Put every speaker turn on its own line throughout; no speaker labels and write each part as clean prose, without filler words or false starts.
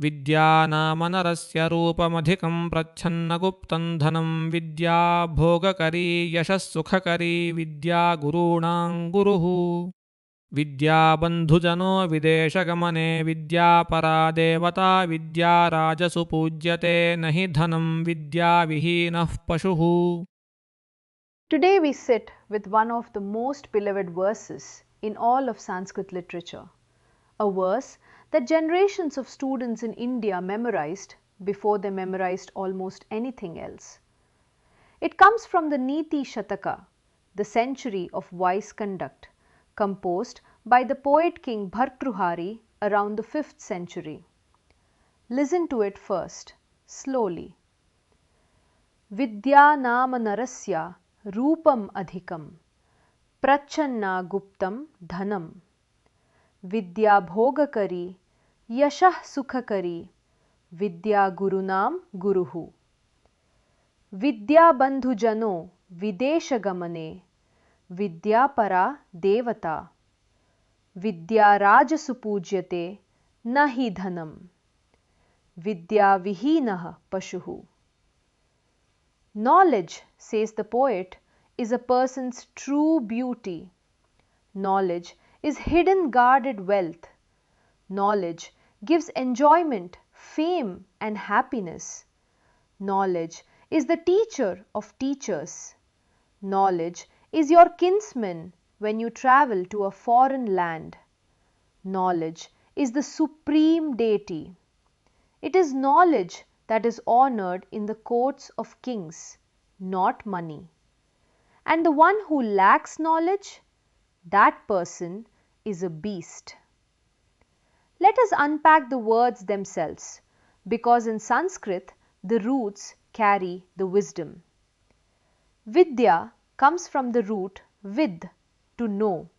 विद्या नाम नरस्य रूपमधिकं प्रच्छन्नगुप्तं धनं विद्या भोगकरी यशः सुखकरी विद्या गुरूणां गुरुः विद्या बन्धुजनो विदेशगमने विद्या परा देवता विद्या राजसु पूज्यते न हि धनं विद्या विहीनः पशुः.
Today we sit with one of the most beloved verses in all of Sanskrit literature, a verse that generations of students in India memorized before they memorized almost anything else. It comes from the Niti Shataka, the century of wise conduct, composed by the poet king Bhartrhari around the 5th century. Listen to it first, slowly. Vidya nama narasya रूपम अधिकम प्रच्छन्ना गुप्तम धनम विद्या भोगकरी यशः सुखकरी विद्या गुरुनाम गुरुः विद्या बंधुजनो विदेशगमने विद्या परा देवता विद्या राजसु पूज्यते न हि धनम विद्या विहीनः पशुः. Knowledge, says the poet, is a person's true beauty. Knowledge is hidden guarded wealth. Knowledge gives enjoyment, fame and happiness. Knowledge is the teacher of teachers. Knowledge is your kinsman when you travel to a foreign land. Knowledge is the supreme deity. It is knowledge that is honored in the courts of kings, not money. And the one who lacks knowledge, that person is a beast. Let us unpack the words themselves, because in Sanskrit the roots carry the wisdom. Vidya comes from the root vid, to know,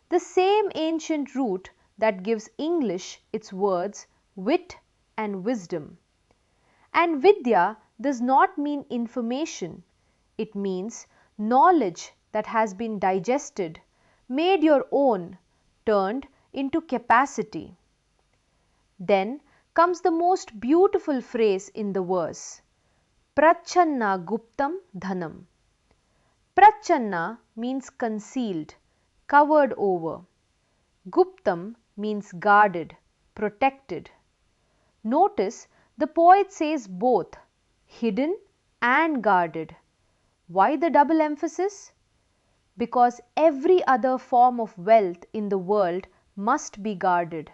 the same ancient root that gives English its words wit and wisdom. And Vidya does not mean information, it means knowledge that has been digested, made your own, turned into capacity. Then comes the most beautiful phrase in the verse, Prachanna Guptam Dhanam. Prachanna means concealed, covered over. Guptam means guarded, protected. Notice the poet says both, hidden and guarded. Why the double emphasis? Because every other form of wealth in the world must be guarded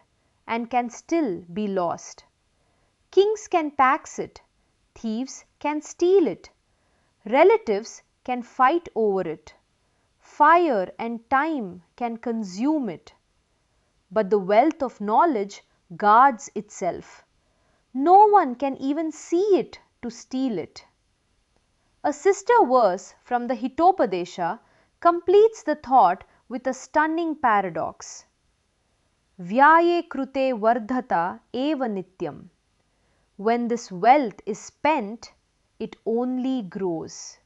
and can still be lost. Kings can tax it, thieves can steal it, relatives can fight over it, fire and time can consume it. But the wealth of knowledge guards itself. No one can even see it to steal it. A sister verse from the Hitopadesha completes the thought with a stunning paradox. Vyaye krute vardhata eva nityam. When this wealth is spent, it only grows.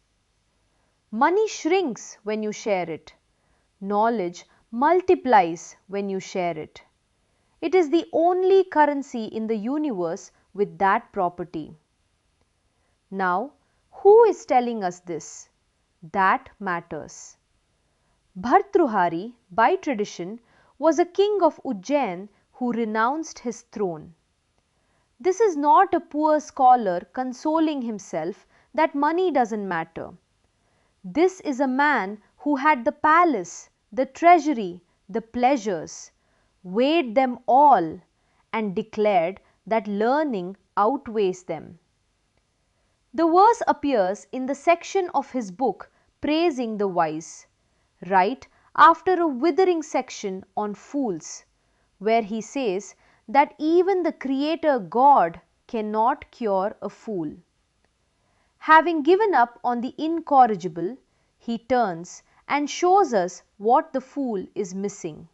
Money shrinks when you share it. Knowledge multiplies when you share it. It is the only currency in the universe with that property. Now, who is telling us this? That matters. Bhartrhari, by tradition, was a king of Ujjain who renounced his throne. This is not a poor scholar consoling himself that money doesn't matter. This is a man who had the palace, the treasury, the pleasures, weighed them all and declared that learning outweighs them. The verse appears in the section of his book praising the wise, right after a withering section on fools, where he says that even the Creator God cannot cure a fool. Having given up on the incorrigible, he turns and shows us what the fool is missing.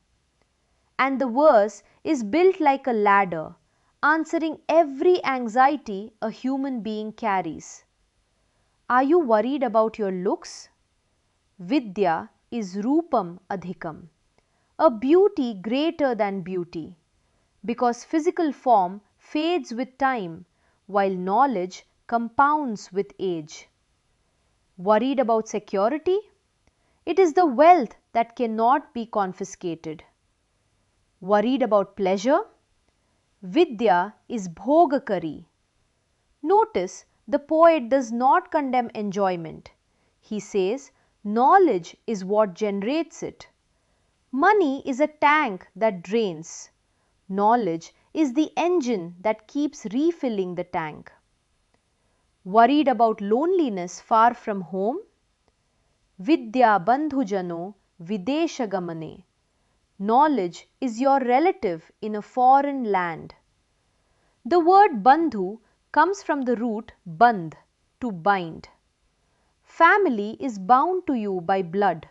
And the verse is built like a ladder, answering every anxiety a human being carries. Are you worried about your looks? Vidya is Rupam Adhikam, a beauty greater than beauty, because physical form fades with time, while knowledge compounds with age. Worried about security? It is the wealth that cannot be confiscated. Worried about pleasure? Vidya is bhogakari. Notice the poet does not condemn enjoyment. He says knowledge is what generates it. Money is a tank that drains. Knowledge is the engine that keeps refilling the tank. Worried about loneliness far from home? Vidya bandhujano videshagamane. Knowledge is your relative in a foreign land. The word bandhu comes from the root bandh, to bind. Family is bound to you by blood,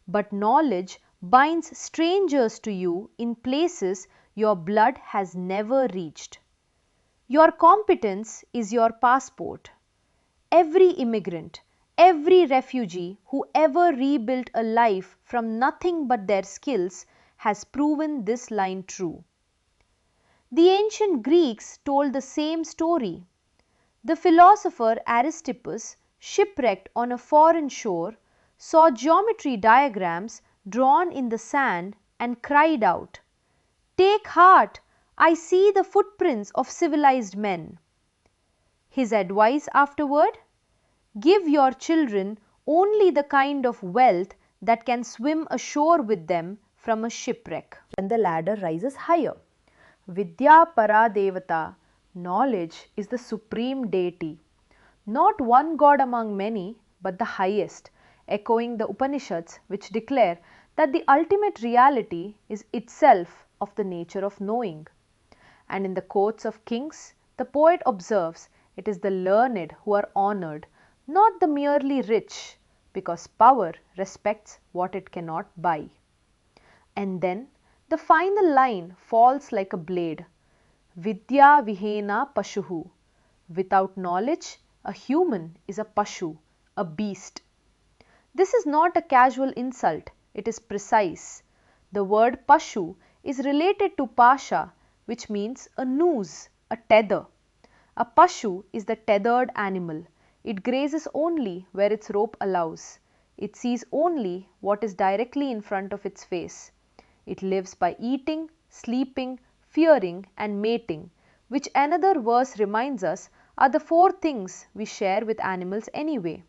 but knowledge binds strangers to you in places your blood has never reached. Your competence is your passport. Every immigrant, every refugee who ever rebuilt a life from nothing but their skills has proven this line true. The ancient Greeks told the same story. The philosopher Aristippus, shipwrecked on a foreign shore, saw geometry diagrams drawn in the sand and cried out, "Take heart, I see the footprints of civilized men." His advice afterward? Give your children only the kind of wealth that can swim ashore with them from a shipwreck. And the ladder rises higher. Vidya Paradevata, knowledge is the supreme deity. Not one god among many, but the highest, echoing the Upanishads which declare that the ultimate reality is itself of the nature of knowing. And in the courts of kings, the poet observes it is the learned who are honored, not the merely rich, because power respects what it cannot buy. And then the final line falls like a blade. Vidya vihena pashuhu. Without knowledge, a human is a pashu, a beast. This is not a casual insult, it is precise. The word pashu is related to pasha, which means a noose, a tether. A pashu is the tethered animal. It grazes only where its rope allows. It sees only what is directly in front of its face. It lives by eating, sleeping, fearing and mating, which another verse reminds us are the four things we share with animals anyway.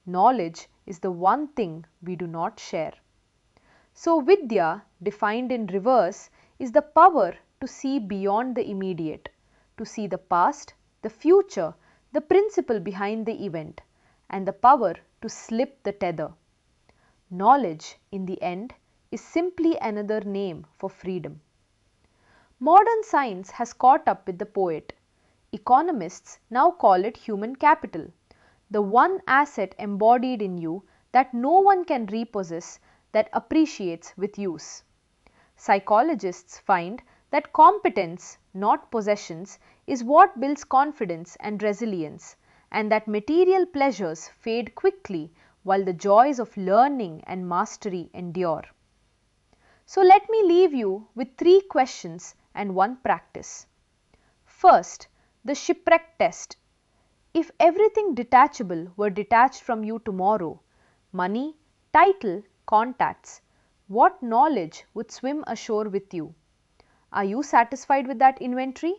Knowledge is the one thing we do not share. So Vidya, defined in reverse, is the power to see beyond the immediate, to see the past, the future, the principle behind the event, and the power to slip the tether. Knowledge, in the end, is simply another name for freedom. Modern science has caught up with the poet. Economists now call it human capital, the one asset embodied in you that no one can repossess, that appreciates with use. Psychologists find that competence, not possessions, is what builds confidence and resilience, and that material pleasures fade quickly while the joys of learning and mastery endure. So let me leave you with 3 questions and 1 practice. First, the shipwreck test. If everything detachable were detached from you tomorrow, money, title, contacts, what knowledge would swim ashore with you? Are you satisfied with that inventory?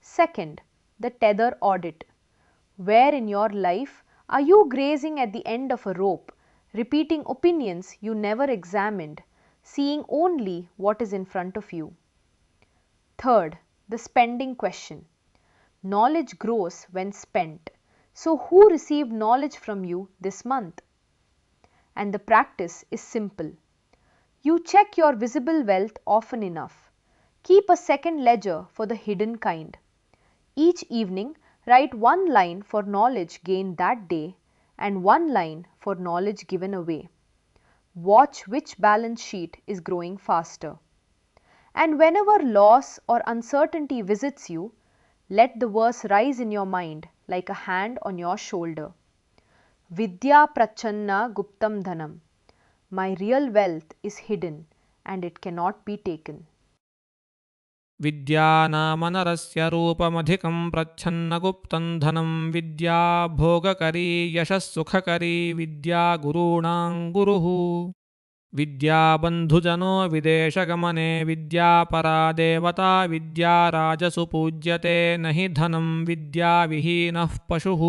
Second, the tether audit. Where in your life are you grazing at the end of a rope, repeating opinions you never examined, seeing only what is in front of you? Third, the spending question. Knowledge grows when spent. So who received knowledge from you this month? And the practice is simple. You check your visible wealth often enough. Keep a second ledger for the hidden kind. Each evening, write 1 line for knowledge gained that day and 1 line for knowledge given away. Watch which balance sheet is growing faster. And whenever loss or uncertainty visits you, let the verse rise in your mind like a hand on your shoulder. Vidya prachanna guptam dhanam. My real wealth is hidden and it cannot be taken.
विद्या नाम नरस्य रूपमधिकं प्रच्छन्नगुप्तं धनं विद्या भोगकरी यशः सुखकरी विद्या गुरूणां गुरुः विद्या बन्धुजनो विदेशगमने विद्या परा देवता विद्या राजसु पूज्यते न हि धनं विद्याविहीनः पशुः